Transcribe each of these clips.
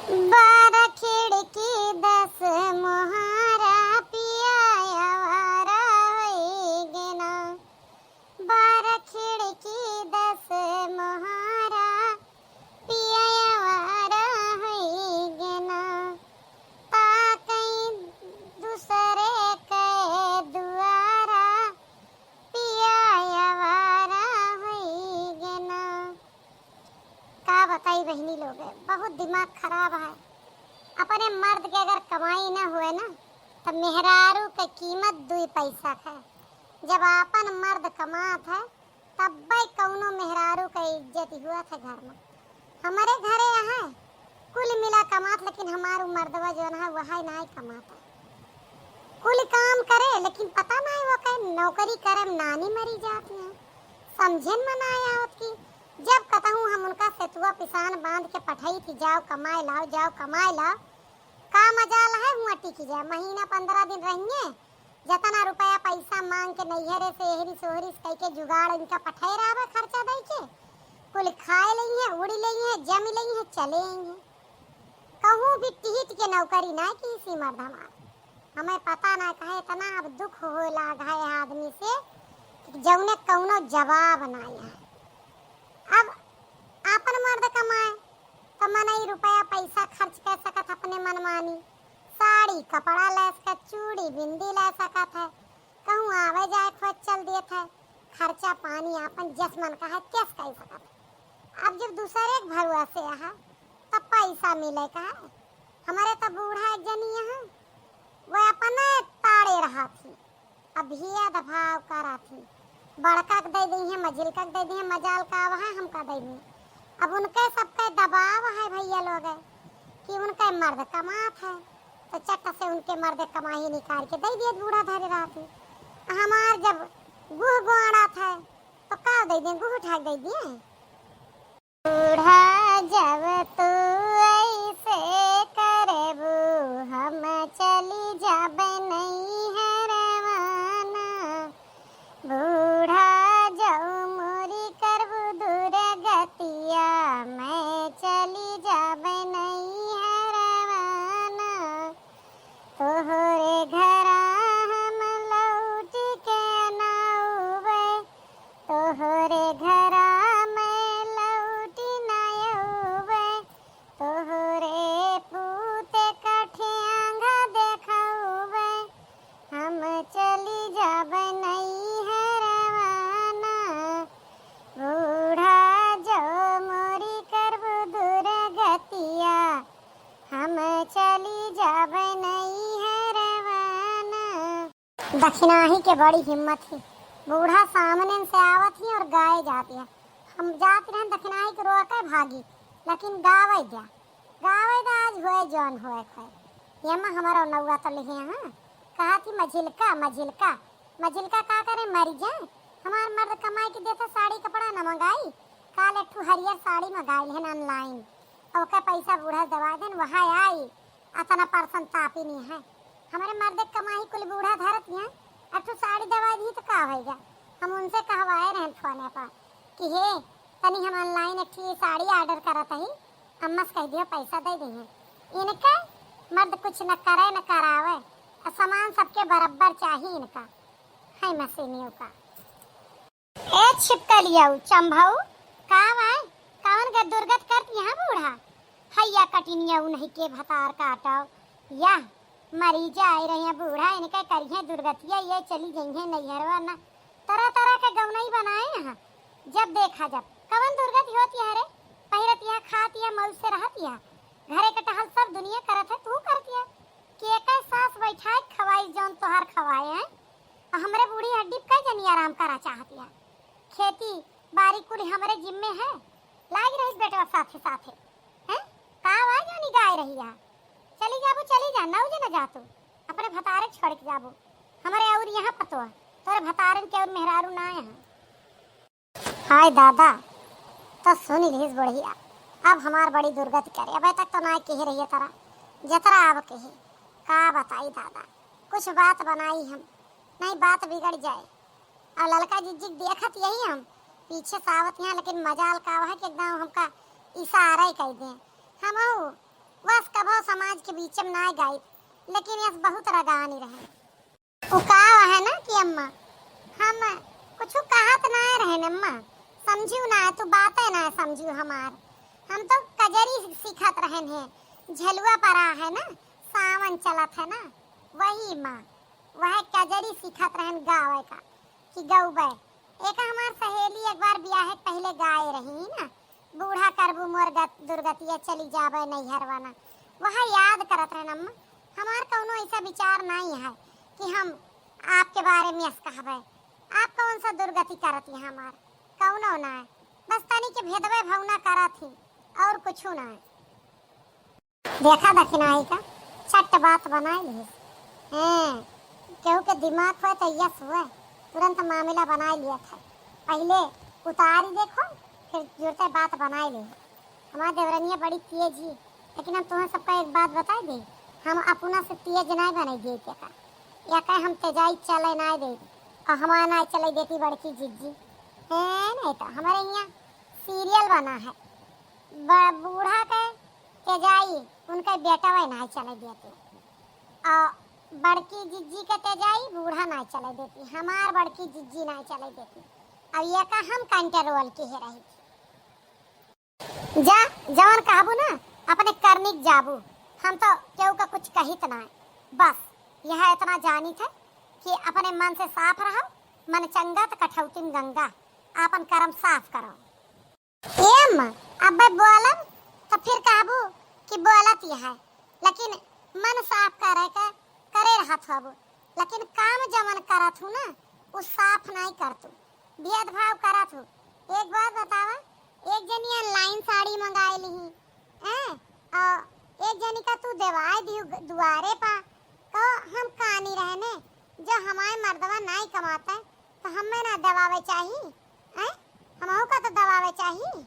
बारह खिड़की 10 मोहरा पिया आवारा होइगे ना। 12 खिड़की 10 मोहरा पिया आवारा होइगे ना। ताकई दूसरे के दुआरा पिया आवारा होइगे ना। का बताई बहनी लोग, बहुत दिमाग खराब है। अपने मर्द के अगर कमाई ना हुए ना तो मेहरारू के कीमत 2 पैसा है। जब अपन मर्द कमात है तब भाई कौनो मेहरारू का इज्जत हुआ था घर में। हमारे घरे यहाँ कुल मिला कमात, लेकिन हमारू मर्दवा जो है वह नहीं कमाता। कुल काम करे लेकिन पता नहीं वो कहीं नौकरी करे नानी मरी जाती है। समझन में ना आवत की जब कहूँ हम उनका सेतुआ पिसान बांध के पठाई थी, जाओ कमाए लाओ, जाओ कमाए लाओ। का मजाल है हुआ टिकी जाए, महीना 15 दिन रहेंगे, जतना रुपया पैसा मांग के नैहरे से एहरी सोहरी कह के जुगाड़ इनका पठाई रहा खर्चा दे के कुल खाए लई है, उड़ी लई है, जम लई है, चलेंगे। कहूँ भी टिहिट के नौकरी ना की इसी मर्द हमें पता ना कहे इतना अब दुख हो लागा है आदमी से जौने कौनो जवाब ना है। अब आपन मर्द कमाए तो मनई रुपया पैसा खर्च कर सकत अपने मनमानी, साड़ी कपड़ा ले सकत, चूड़ी बिंदी ले सकत है, कहूँ आवे जाए खोज चल देत है, खर्चा पानी आपन जसमन का है कैस कर सकत। अब जब दूसरे एक भरुआ से यहाँ तब पैसा मिले का है। हमारे तो बूढ़ा एक जनी यहाँ वो अपने ताड़े रहा थी, अब हिया दफाव करा थी, बड़का दे दी है, मझिलका दे दी है, मजाल का है हमका दे दी। अब उनके सबके दबाव है भैया लोग कि उनके मर्द कमात है तो चट से उनके मर्द कमाई निकाल के दे दिए बूढ़ा धरे रहा थी। हमार जब गुह गोड़ा था तो का दे दिए, गुह उठा दे दिए। बूढ़ा जब तू ऐसे करबू हम चली जाबे नहीं है रवाना। बूढ़ा जाऊ मोरी करबू दूर गतिया मैं चली जाबे नहीं है रवाना। तोहरे घरा हम लौट के नाउबे, तोहरे घरा मैं लौट ना आउबे, तोहरे पूते कठियांगा देखौबे हम चली जाबे नहीं है रवाना। बूढ़ा जो मोरी करबू दूर गतिया हम चली जाबे नहीं है रवाना। दक्षिणाही के बड़ी हिम्मत थी, बूढ़ा सामने से आवत ही और गाए जाती है। हम जाते रहे दक्षिणाही के रोके भागी, लेकिन गावे जा आज हुए जौन हुए खोए। यमा हमारा नौवा तो लिखे यहाँ कहा थी मझिलका मझिलका मझिलका का करे मर जाए। हमार मर्द कमाई के देते साड़ी कपड़ा न मंगाई, काल एक हरियर साड़ी मंगाई है ऑनलाइन, और का पैसा बूढ़ा दवा देन वहाँ आई अतना परसन तापी नहीं है। हमारे मर्द कमाई कुल बूढ़ा धरत है अठू साड़ी दवा दी तो का होगा। हम उनसे कहवाए रहे फोन पर कि हे तनी हम ऑनलाइन एक साड़ी ऑर्डर करत ही, अम्मा से कह दियो पैसा दे दी है। इनका मर्द कुछ न करे न करावे, सामान सबके बराबर चाहिए इनका है मशीनियों का। ए छिपकलिया चंभाऊ का भाई कौन का दुर्गत करती यहाँ बूढ़ा हैया कटिनिया नहीं के भतार काटाओ या मरी जाए रहे बूढ़ा इनके करिए दुर्गतिया ये चली गई है नैहरवा ना तरह तरह के गौनई बनाए यहाँ। जब देखा जब कवन दुर्गति होती है रे, पहिरत यहाँ खाती है मौज से रहती है, घरे के टहल सब दुनिया करत है तू करती है कि एक सास बैठाए खवाई जौन तोहार खवाए हैं। हमरे बूढ़ी हड्डी का जनी आराम करा चाहती है, खेती बारी कुल हमरे जिम्मे है, लाग रही बेटा साथे साथे हैं का आवाज नहीं गाय रही है। चली जा नौ जे न जा तू अपने भतारे छोड़ के जाबो, हमारे और यहाँ पतो तोरे भतारन के और मेहरारू ना यहाँ। हाय दादा तो सुनी रहीस बढ़िया, अब हमार बड़ी दुर्गति करे, अबे तक तो ना कह रही है तरा जतरा अब कहे का बताई दादा। कुछ बात बनाई हम नहीं बात बिगड़ जाए, और ललका जिज्जिक देखत यही हम पीछे सावत यहाँ, लेकिन मजाल का है कि एकदम हमका इशारा ही कह दें। हम बस समाज के बीच में ना गई, लेकिन यस बहुत रगानी रहे। वो का है ना कि अम्मा हम कुछ कहत ना रहे अम्मा, समझू ना तू बातें ना समझू हमार। हम तो कजरी सीखत रहे हैं, झलुआ परा है ना, सावन चलत है ना, वही माँ वह कजरी सीखत रहन गावे का कि गौबे। एक हमार सहेली एक बार ब्याह पहले गाए रही ना, बूढ़ा करबू मोर दुर्गतिया चली जावे नैहरवाना, वह याद करत रहन अम्मा। हमार कौनो ऐसा विचार नहीं है कि हम आपके बारे में कहबे, आप कौन सा दुर्गति करती है, हमार कौनो ना है, बस तनी के भेदवे भावना करत ही और कुछ ना है। देखा दखिनाई का छट बात बनाई ली केहू के दिमाग हुए तो यस हुए, तुरंत मामला बना लिया था। पहले उतारी देखो फिर जुड़ते बात बनाई ली। हमारे देवरनिया बड़ी तेज ही, लेकिन हम तुम्हें सबका एक बात बता दी, हम अपना से तेज नहीं बने दिए का, या कहे हम तेजाई चले नहीं दे और हमारा नहीं चले देती बड़की जिज्जी है। नहीं तो हमारे यहाँ सीरियल बना है, बूढ़ा के तेजाई उनके बेटा वही नहीं चले देते, और बड़की जिज्जी के तेजाई बूढ़ा नहीं चले देती, हमार बड़की जिज्जी नहीं चले देती। अब ये का हम कंट्रोल की ही रही थी। जा जवन कहबू ना अपने करनिक जाबू, हम तो केहू का कुछ कहित ना, बस यह इतना जानी थे कि अपने मन से साफ रहो, मन चंगा तो कठौती में गंगा, अपन कर्म साफ करो। एम अब बोलम तो फिर कहबू कि बोलत यह है, लेकिन मन साफ करे रहत हबू, लेकिन काम जमन करत हूँ ना उस साफ नहीं करतू, भेदभाव करत हूँ। एक बात बतावा, एक जनी ऑनलाइन साड़ी मंगाई ली और एक जनी का तू देवाई दी दुआरे पा, तो हम कहानी रहने जो हमारे मर्दवा नहीं कमाता है तो हमें ना दबावे चाहिए, हमहू का तो दबावे चाहिए।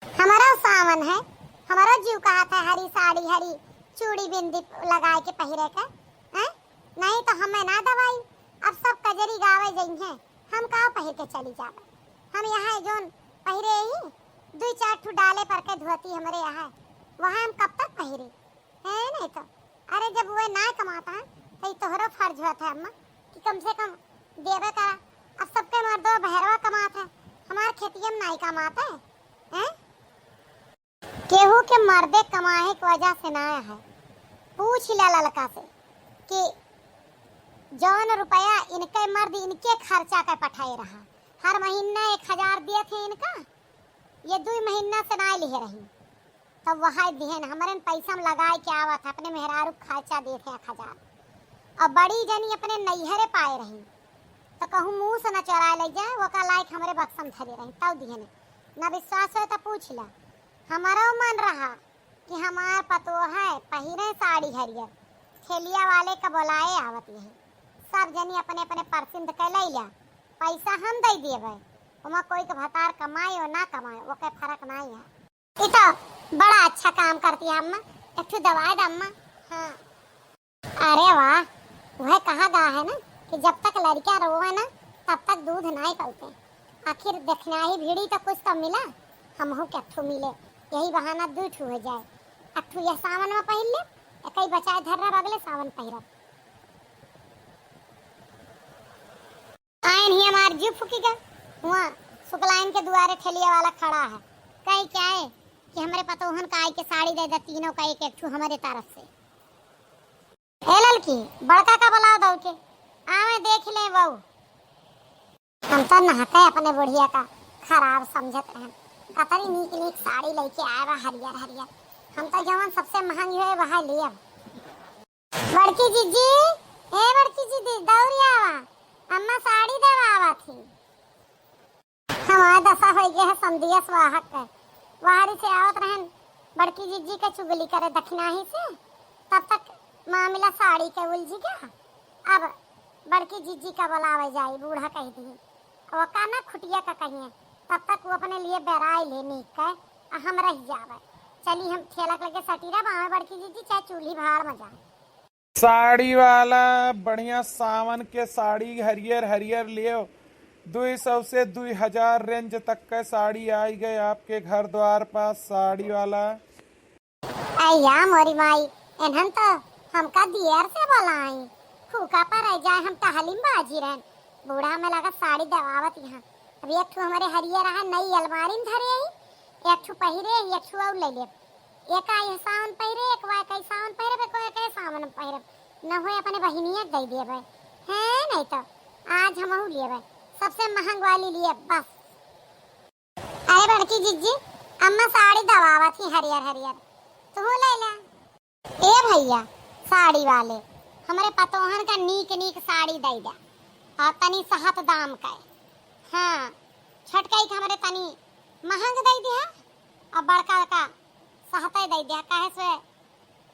हमारा सावन है, हमारा जीव कहता है हरी साड़ी हरी चूड़ी बिंदी लगाए के पहिरे का, नहीं तो हमें ना दवाई। अब सब कजरी गावे जई हैं, हम का पहिर के चली जावे। हम यहाँ जोन पहिरे ही दो चार ठू डाले पर के धोती हमारे यहाँ, वहाँ हम कब तक पहिरे है। नहीं तो अरे जब वो ना कमाता है तो तोहरा फर्ज होता है अम्मा कि कम से कम देवे का। अब सबके मर्दों बहरवा कमाता है, हमारे खेतिया में नहीं कमाता है। केहू के मर्दे कमाए की वजह से ना है, पूछ ला लड़का से कि जौन रुपया इनके मर्द इनके खर्चा का पठाए रहा, हर महीना 1000 दिए थे इनका, ये 2 महीना से ना लिए रही, तब वह दिहन हमारे पैसा में लगाए के आवत अपने मेहरारू खर्चा दे थे 1000, और बड़ी जनी अपने नैहरे पाए रही तो कहूँ मुँह से न चोरा ले जाए, वो का लायक हमारे बक्सम धरे रही, तब दिहन न विश्वास हो तो पूछ ला। हमारा मन रहा कि हमार पतो है पहिरे साड़ी हरियर, ठेलिया वाले का बुलाए आवत यही, सब जनी अपने अपने परसिंद के ले लिया, पैसा हम दे देवे, वहाँ कोई के भतार कमाए और ना कमाए वो के फर्क नहीं है। इतो बड़ा अच्छा काम करती है अम्मा, एक ठू दवाई दे अम्मा। हाँ अरे वाह, वह कहा गा है ना कि जब तक लड़कियां रोवे ना तब तक दूध नहीं पलते, आखिर देखना ही भीड़ी तो कुछ तो मिला, हमहू के अट्ठू मिले, यही बहाना 2 ठू हो जाए। अट्ठू यह सावन में पहन ले, एक ही बचाए धर्रा बगले सावन पहिरब। आयन ही हमार जीव फुकीगा, वहाँ शुक्लाइन के दुआरे ठेलिया वाला खड़ा है, कहीं क्या है कि हमारे पतोहन का आई के साड़ी दे दे, तीनों का एक ठू हमारे तरफ से। ए ललकी बड़का का बुलाओ दो के आवे देख ले बहू। हम तो नहाते अपने बुढ़िया का खराब समझत रहन, कतरी नीक नीक साड़ी लेके आया हरियर हरियर, हम तो जवन सबसे महंगी है वह लिया। बड़की जीजी, ए बड़की जीजी दौड़ी आवा, अम्मा साड़ी देवा आवा थी। हमारा दशा हो गया है संधिया स्वाहक के, वाहरी से आवत रहन बड़की जीजी के चुगली करे दक्षिणाही से, तब तक मामला साड़ी के उलझी गया। अब बड़की जीजी का बुलावे जाई, बूढ़ा कह दी वो का ना खुटिया का कहिए, तब तक वो अपने लिए बेराई ले नीक के हम रह जावे। चली हम ठेला लगे सटीरा बावे बड़की जीजी चाहे चूल्ही भाड़ में जाए। साड़ी वाला बढ़िया सावन के साड़ी हरियर हरियर लियो, 200 से 2000 रेंज तक का साड़ी आई गए आपके घर द्वार पास। साड़ी वाला भैया मोरी माई एनहन तो हमका दियर से बोलाई फूका पर रह जाए हम टहलिम बाजी रहन बूढ़ा में लगा साड़ी दवावत यहाँ। अभी एक ठो हमारे हरियर है नई अलमारी में धरे ही एक ठो पहिरे एक ठो और ले ले एक आई सावन पहिरे एक वाई कई सावन पहिरे कोई कई सावन पहिरे न होए अपने बहिनिया दे दिए भाई है नहीं तो आज हम लिए भाई सबसे महंग वाली लिए बस। अरे बड़की जिज्जी अम्मा साड़ी दवावत ही हरियर हरियर तू ले ले। ए भैया साड़ी वाले हमारे पतोहन का नीक नीक साड़ी दे दे और तनी सहत दाम का हाँ छटकाई के हमारे तनी महंग दे दिया और बड़का का सहत दे दिया काहे से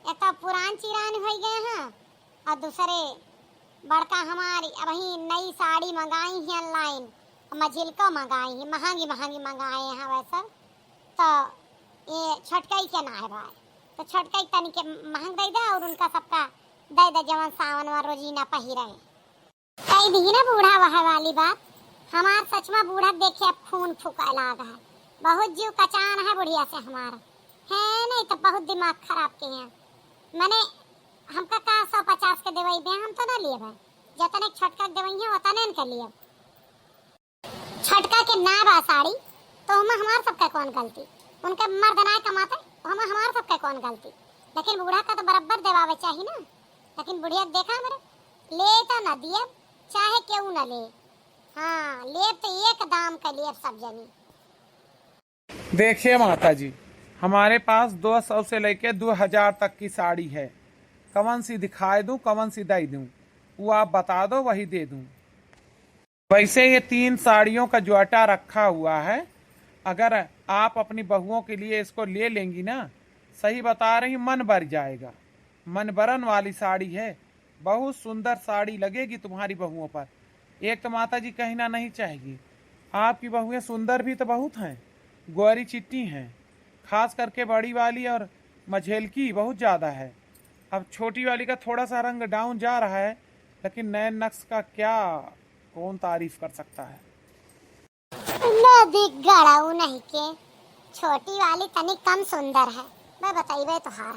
एक तो पुरान चिरान हो गए हैं और दूसरे बड़का हमारी अभी नई साड़ी मंगाई है ऑनलाइन मझिल को मंगाई है महंगी महंगी मंगाए हैं वैसे तो ये छटकाई के ना है भाई तो छटकाई तनी के महंग दे दे और उनका सबका दे दे जवन सावन में रोजीना पहिरे कई दी ना बूढ़ा वह वाली बात हमार सच में बूढ़ा देखे खून फुका लाग है बहुत जीव कचान है बुढ़िया से हमारा है नहीं तो बहुत दिमाग खराब के हैं मैंने हमका का 150 के देवई बे हम तो ना लिए भाई जतने छटका देवई है उतने न के लिए छटका के ना बा साड़ी तो हम हमार सबका कौन गलती उनके मर्द ना कमाते हम हमार सबका कौन गलती लेकिन बूढ़ा का तो बराबर देवावे चाहिए ना लेकिन बुढ़िया देखा मेरे ले तो ना दिए चाहे क्यों ना ले हाँ ले तो एक दाम का लिए सब जनी। देखिए माता जी हमारे पास 200 से लेके 2000 तक की साड़ी है कवन सी दिखाए दूं कवन सी दे दूं वो आप बता दो वही दे दूं। वैसे ये 3 साड़ियों का जोटा रखा हुआ है अगर आप अपनी बहुओं के लिए इसको ले लेंगी ना सही बता रही मन भर जाएगा मन भरन वाली साड़ी है बहुत सुंदर साड़ी लगेगी तुम्हारी बहुओं पर। एक तो माता जी कहना नहीं चाहेगी आपकी बहुएं सुंदर भी तो बहुत हैं गोरी चिट्टी हैं खास करके बड़ी वाली और मझेलकी बहुत ज़्यादा है। अब छोटी वाली का थोड़ा सा रंग डाउन जा रहा है लेकिन नए नक्श का क्या कौन तारीफ कर सकता है। गड़ाऊ नहीं के छोटी वाली तनी कम सुंदर है मैं बताइए तो हार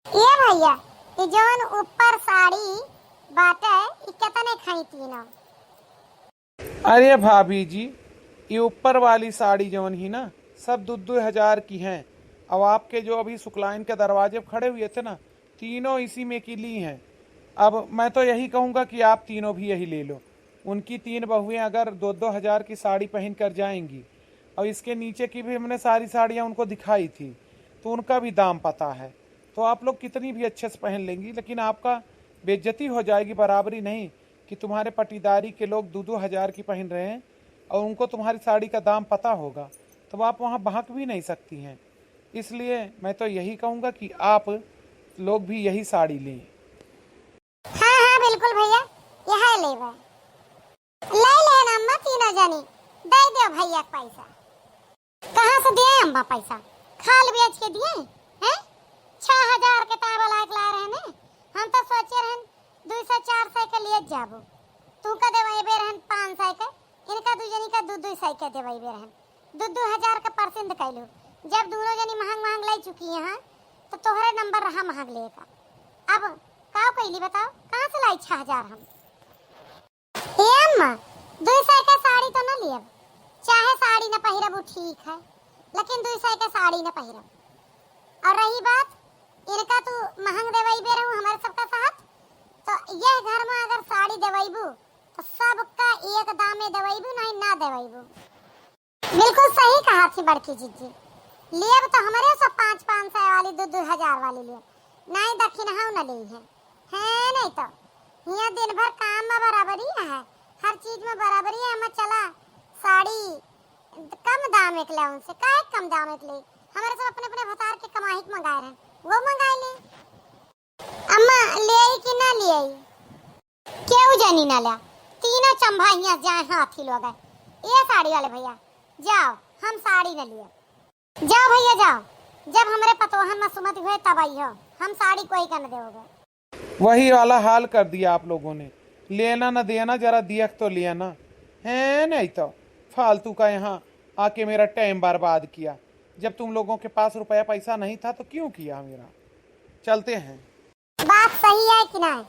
ये भैया ये जोन ऊपर साड़ी बाटे कितने खाई तीनों। अरे भाभी जी ये ऊपर वाली साड़ी जोन ही ना सब 2-2 की हैं। अब आपके जो अभी सुकलाइन के दरवाजे खड़े हुए थे ना तीनों इसी में की ली हैं। अब मैं तो यही कहूँगा कि आप तीनों भी यही ले लो। उनकी 3 बहुएं अगर 2-2 की साड़ी पहन कर जाएंगी और इसके नीचे की भी हमने सारी साड़ियाँ उनको दिखाई थी तो उनका भी दाम पता है तो आप लोग कितनी भी अच्छे से पहन लेंगी लेकिन आपका बेइज्जती हो जाएगी बराबरी नहीं कि तुम्हारे पटीदारी के लोग 2-2 की पहन रहे हैं और उनको तुम्हारी साड़ी का दाम पता होगा तो आप वहाँ बहक भी नहीं सकती हैं। इसलिए मैं तो यही कहूँगा कि आप लोग भी यही साड़ी लें। हाँ हाँ बिल्कुल भैया यह ले लेना अम्मा तीनों जनी दे दो भैया पैसा कहाँ से दिए अम्मा पैसा खाल बेच के दिए हैं 6000 के ताबा लायक ला रहे हैं हम तो सोचे रहन 200-400 के लिए जाबो तू का देवाई बे रहन 500 के इनका दू जनी का 200 के देवाई बे रहन 2-2000 का परसेंट कैलू जब दोनों जनी महंग लाई चुकी हैं तो तोहरे नंबर रहा महंग लेगा। अब का कैली बताओ कहाँ से लाई 6000 हम ये अम्मा 200 का साड़ी तो न लियब चाहे साड़ी न पहिरब ठीक है लेकिन 200 का साड़ी न पहिरब और रही बात इनका तू महंग देवाई बे रहू हमारे सबका साथ तो यह घर में अगर साड़ी देवाईबू तो सबका एक दामे देवाईबू नहीं ना देवाईबू। बिल्कुल सही कहा थी बड़की जीजी लियब तो हमारे सब 500 वाली 2-2 वाली लिए नहीं दक्षिण हाँ न ली है नहीं तो यहाँ दिन भर काम में बराबरी है हर चीज में बराबरी है। मैं चला साड़ी कम दाम एक ले उनसे का कम दाम एक ले हमारे सब अपने अपने भतार के कमाई मंगाए रहे वो मंगाए ले अम्मा ले कि ना ले क्यों जानी ना लिया तीनों चंभा यहाँ जाए हाथी लोग ये साड़ी वाले भैया जाओ हम साड़ी न लिए जाओ भैया जाओ जब हमारे पतोहन में सुमति हुए तब आई हो हम साड़ी कोई कर दोगे। वही वाला हाल कर दिया आप लोगों ने लेना न देना जरा दिया तो लिया ना है नहीं तो फालतू का यहाँ आके मेरा टाइम बर्बाद किया। जब तुम लोगों के पास रुपया पैसा नहीं था तो क्यों किया मेरा। चलते हैं। बात सही है कि नहीं?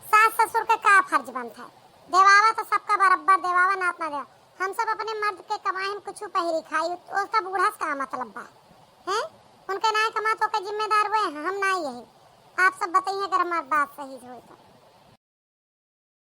सास ससुर का फर्ज बनता है? देवावा तो सबका बराबर देवावा नात ना देवा। हम सब अपने मर्द के कमाई में कुछ पहिरी खाई, उसका बूढ़ा से का मतलब बा हैं? उनके ना कमा तो के जिम्मेदार हुए हैं, हम ना यही। आप सब बताइए अगर हमारी बात सही हो तो।